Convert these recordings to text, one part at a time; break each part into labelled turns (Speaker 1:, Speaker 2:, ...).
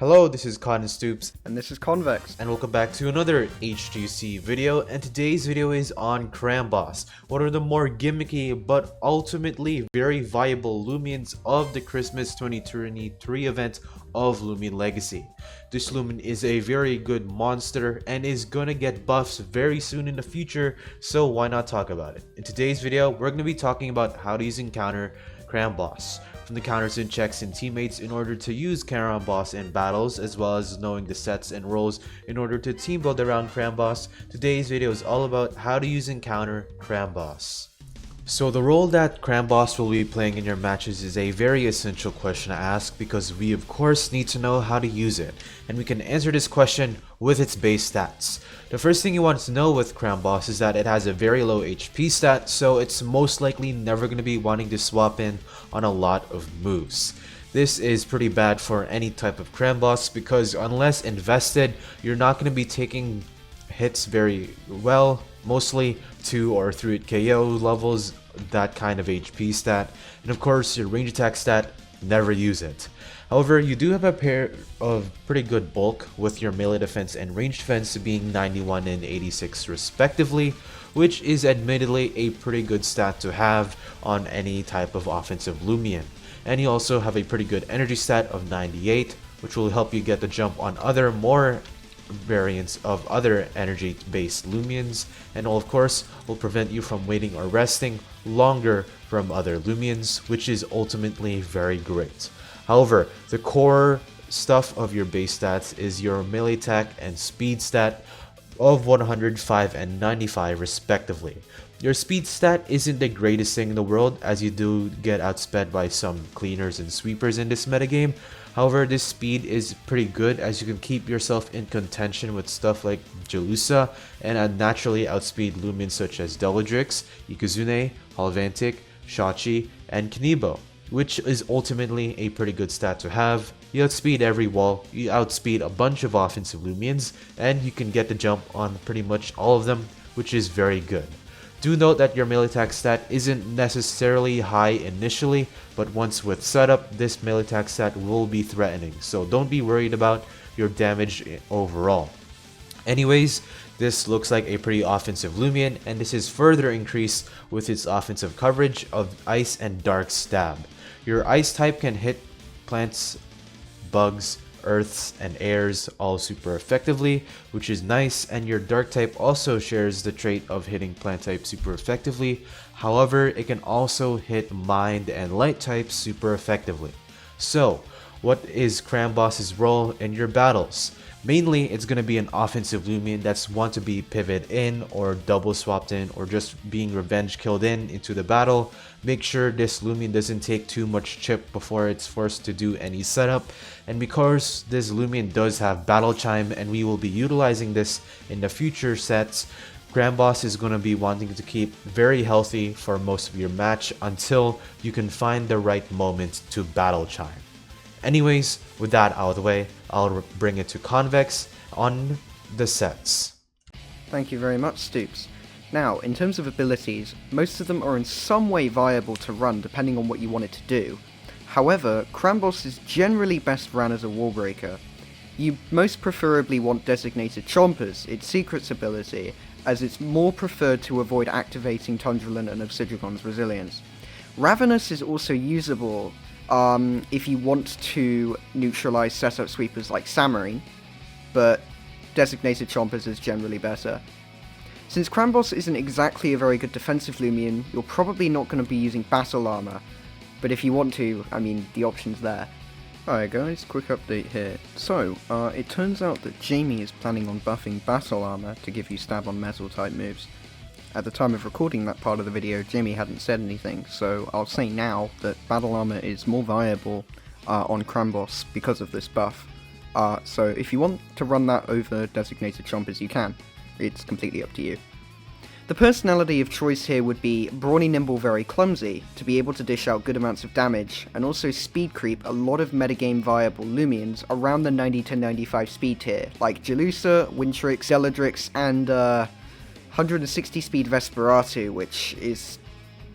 Speaker 1: Hello, this is Cotton Stoops,
Speaker 2: And this is Convex.
Speaker 1: and welcome back to another HTUC video, and today's video is on Kramboss, one of the more gimmicky but ultimately very viable Lumions of the Christmas 2023 event of Lumion Legacy. This Lumion is a very good monster and is gonna get buffs very soon in the future, so why not talk about it? In today's video, we're gonna be talking about how to use and counter Kramboss, from the counters and checks and teammates in order to use Kramboss in battles, as well as knowing the sets and roles in order to team build around Kramboss. Today's video is all about how to use and counter Kramboss. So the role that Kramboss will be playing in your matches is a very essential question to ask, because we of course need to know how to use it, and we can answer this question with its base stats. The first thing you want to know with Kramboss is that it has a very low HP stat, so it's most likely never going to be wanting to swap in on a lot of moves. This is pretty bad for any type of Kramboss, because unless invested, you're not going to be taking hits very well, mostly 2 or 3 KO levels, that kind of HP stat, and of course your range attack stat, never use it. However, you do have a pair of pretty good bulk, with your melee defense and range defense being 91 and 86 respectively, which is admittedly a pretty good stat to have on any type of offensive Lumion. And you also have a pretty good energy stat of 98, which will help you get the jump on other more variants of other energy based Lumions, and of course will prevent you from waiting or resting longer from other Lumions, which is ultimately very great. However, the core stuff of your base stats is your melee attack and speed stat of 105 and 95 respectively. Your speed stat isn't the greatest thing in the world, as you do get outsped by some cleaners and sweepers in this metagame. However, this speed is pretty good, as you can keep yourself in contention with stuff like Jelusa and naturally outspeed Lumions such as Deladrix, Ikazune, Halvantic, Shachi, and C.B.O, which is ultimately a pretty good stat to have. You outspeed every wall, you outspeed a bunch of offensive Lumions, and you can get the jump on pretty much all of them, which is very good. Do note that your melee attack stat isn't necessarily high initially, but once with setup, this melee attack stat will be threatening, so don't be worried about your damage overall. Anyways, this looks like a pretty offensive Lumion, and this is further increased with its offensive coverage of Ice and Dark Stab. Your Ice type can hit plants, bugs, earths, and airs all super effectively, which is nice, and your dark type also shares the trait of hitting plant type super effectively. However, it can also hit mind and light types super effectively. So, what is Kramboss's role in your battles? Mainly, it's going to be an offensive Lumion that's want to be pivot in or double swapped in or just being revenge killed into the battle. Make sure this Lumion doesn't take too much chip before it's forced to do any setup. And because this Lumion does have Battle Chime and we will be utilizing this in the future sets, Kramboss is going to be wanting to keep very healthy for most of your match until you can find the right moment to Battle Chime. Anyways, with that out of the way, I'll bring it to Convex on the sets.
Speaker 2: Thank you very much, Stoops. Now, in terms of abilities, most of them are in some way viable to run depending on what you want it to do. However, Kramboss is generally best run as a wall breaker. You most preferably want Designated Chompers, its secrets ability, as it's more preferred to avoid activating Tundralin and Obsidigon's resilience. Ravenous is also usable if you want to neutralize setup sweepers like Samarine, but Designated Chompers is generally better. Since Kramboss isn't exactly a very good defensive Lumion, you're probably not going to be using Battle Armor, but if you want to, I mean, the option's there.
Speaker 3: Alright guys, quick update here. So, it turns out that Jamie is planning on buffing Battle Armor to give you stab on metal type moves. At the time of recording that part of the video, Jamie hadn't said anything, so I'll say now that Battle Armor is more viable on Kramboss because of this buff. So if you want to run that over Designated Chompers, you can. It's completely up to you.
Speaker 2: The personality of choice here would be Brawny Nimble Very Clumsy, to be able to dish out good amounts of damage, and also speed creep a lot of metagame viable Lumions around the 90 to 95 speed tier, like Jelusa, Wintrix, Deladrix, and 160 speed Vesperatu, which is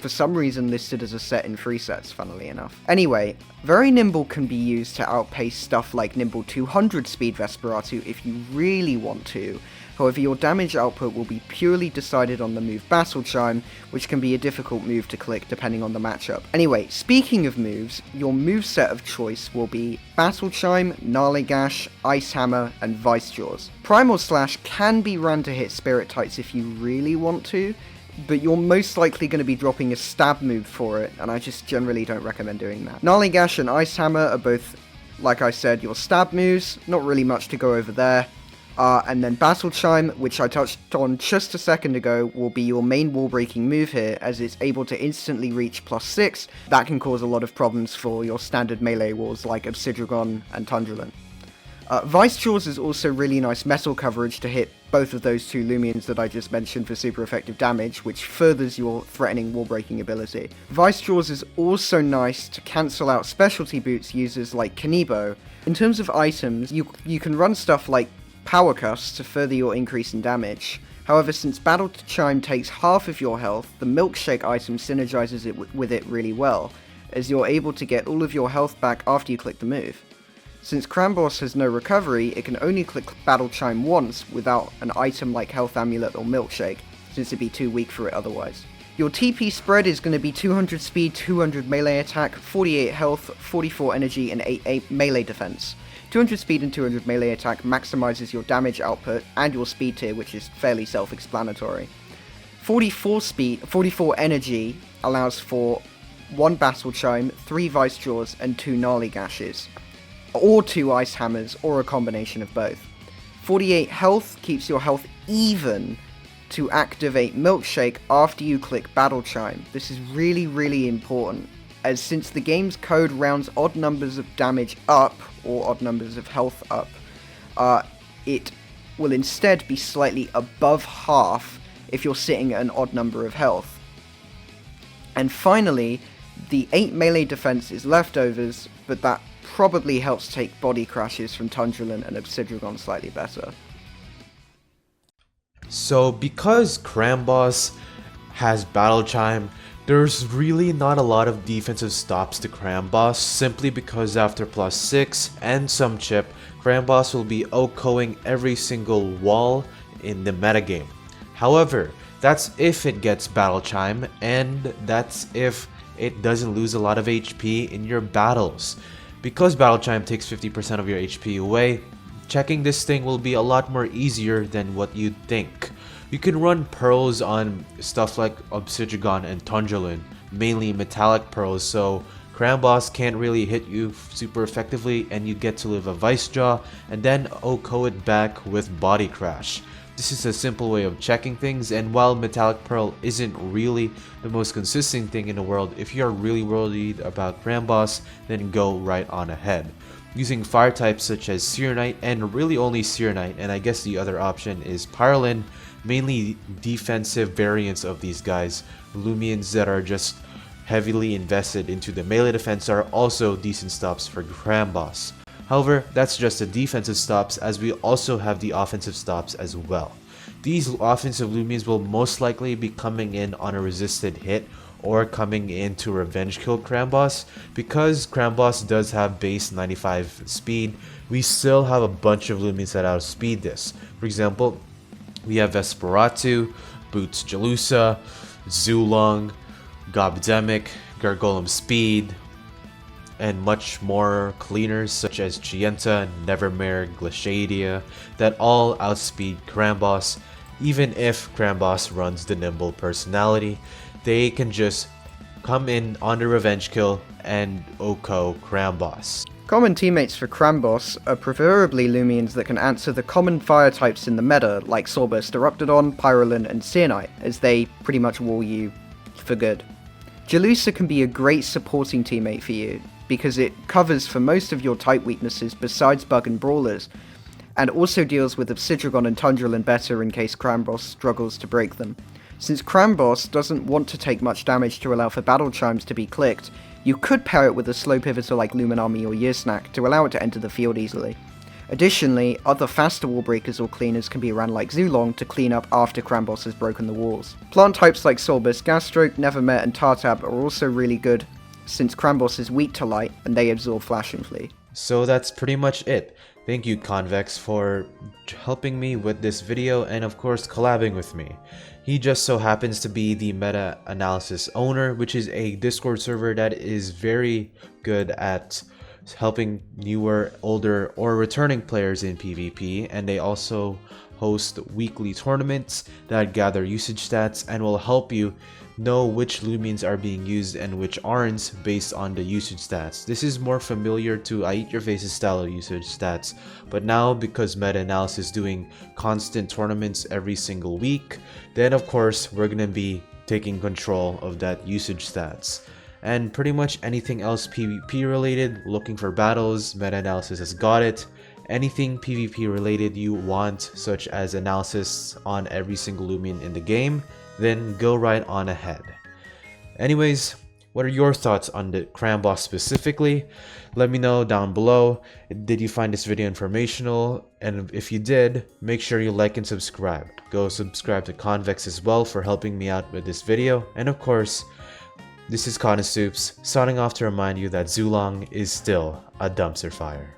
Speaker 2: for some reason listed as a set in 3 sets, funnily enough. Anyway, Very Nimble can be used to outpace stuff like Nimble 200 Speed Vesperatu if you really want to. However, your damage output will be purely decided on the move Battle Chime, which can be a difficult move to click depending on the matchup. Anyway, speaking of moves, your moveset of choice will be Battle Chime, Gnarly Gash, Ice Hammer, and Vice Jaws. Primal Slash can be run to hit Spirit types if you really want to, but you're most likely going to be dropping a stab move for it, and I just generally don't recommend doing that. Gnarly Gash and Ice Hammer are both, like I said, your stab moves, not really much to go over there. And then Battle Chime, which I touched on just a second ago, will be your main wall-breaking move here, as it's able to instantly reach +6. That can cause a lot of problems for your standard melee walls like Obsidragon and Tundralin. Vice Jaws is also really nice metal coverage to hit both of those 2 Lumions that I just mentioned for super effective damage, which furthers your threatening wall-breaking ability. Vice Jaws is also nice to cancel out specialty boots users like C.B.O. In terms of items, you can run stuff like Power Cuffs to further your increase in damage. However, since Battle Chime takes half of your health, the Milkshake item synergizes with it really well, as you're able to get all of your health back after you click the move. Since Kramboss has no recovery, it can only click Battle Chime once without an item like Health Amulet or Milkshake, since it'd be too weak for it otherwise. Your TP spread is going to be 200 speed, 200 melee attack, 48 health, 44 energy, and 8 melee defense. 200 speed and 200 melee attack maximizes your damage output and your speed tier, which is fairly self-explanatory. 44 energy allows for 1 Battle Chime, 3 Vice Jaws, and 2 Gnarly Gashes, or 2 Ice Hammers, or a combination of both. 48 health keeps your health even to activate Milkshake after you click Battle Chime. This is really, really important, as since the game's code rounds odd numbers of damage up, or odd numbers of health up, it will instead be slightly above half if you're sitting at an odd number of health. And finally, the 8 melee defense is leftovers, but that probably helps take body crashes from Tundralin and Obsidragon slightly better.
Speaker 1: So because Kramboss has Battle Chime, there's really not a lot of defensive stops to Kramboss, simply because after +6 and some chip, Kramboss will be OHKOing every single wall in the metagame. However, that's if it gets Battle Chime, and that's if it doesn't lose a lot of HP in your battles. Because Battle Chime takes 50% of your HP away, checking this thing will be a lot more easier than what you'd think. You can run pearls on stuff like Obsidragon and Tundralin, mainly metallic pearls, so Kramboss can't really hit you super effectively, and you get to live a Vice Jaw and then OHKO it back with Body Crash. This is a simple way of checking things, and while Metallic Pearl isn't really the most consistent thing in the world, if you are really worried about Kramboss, then go right on ahead. Using fire types such as Serenite, and really only Serenite, and I guess the other option is Pyrolin, mainly defensive variants of these guys. Lumions that are just heavily invested into the melee defense are also decent stops for Kramboss. However, that's just the defensive stops, as we also have the offensive stops as well. These offensive Lumions will most likely be coming in on a resisted hit or coming in to revenge kill Kramboss. Because Kramboss does have base 95 speed, we still have a bunch of Lumions that outspeed this. For example, we have Vesperatu, Boots Jalusa, Zulong, Gobdemic, Gargolem Speed, and much more cleaners such as Chienta, Nevermare, Glaciadia, that all outspeed Kramboss. Even if Kramboss runs the nimble personality, they can just come in on the revenge kill and OHKO Kramboss.
Speaker 2: Common teammates for Kramboss are preferably Lumions that can answer the common fire types in the meta, like Soulburst Eruptodon, Pyrolin, and Serenite, as they pretty much wall you for good. Jalusa can be a great supporting teammate for you, because it covers for most of your type weaknesses besides Bug and Brawlers, and also deals with Obsidragon and Tundralin better in case Kramboss struggles to break them. Since Kramboss doesn't want to take much damage to allow for Battle Chimes to be clicked, you could pair it with a slow pivotal like Luminami or Yearsnack to allow it to enter the field easily. Additionally, other faster wall breakers or cleaners can be ran like Zulong to clean up after Kramboss has broken the walls. Plant types like Solbus, Gastroke, Nevermet and Tartab are also really good, since Kramboss is weak to light and they absorb Flash and Flee.
Speaker 1: So that's pretty much it. Thank you Convex for helping me with this video and of course collabing with me. He just so happens to be the Meta Analysis owner, which is a Discord server that is very good at helping newer, older, or returning players in PvP, and they also host weekly tournaments that gather usage stats and will help you know which Lumions are being used and which aren't based on the usage stats. This is more familiar to I Eat Your Face's style of usage stats, but now because Meta-Analysis is doing constant tournaments every single week, then of course we're gonna be taking control of that usage stats. And pretty much anything else PvP related, looking for battles, Meta-Analysis has got it. Anything PvP related you want, such as analysis on every single Lumion in the game, then go right on ahead. Anyways, what are your thoughts on the Kramboss specifically? Let me know down below. Did you find this video informational? And if you did, make sure you like and subscribe. Go subscribe to Convex as well for helping me out with this video. And of course, this is Cotton Soups, signing off to remind you that Zulong is still a dumpster fire.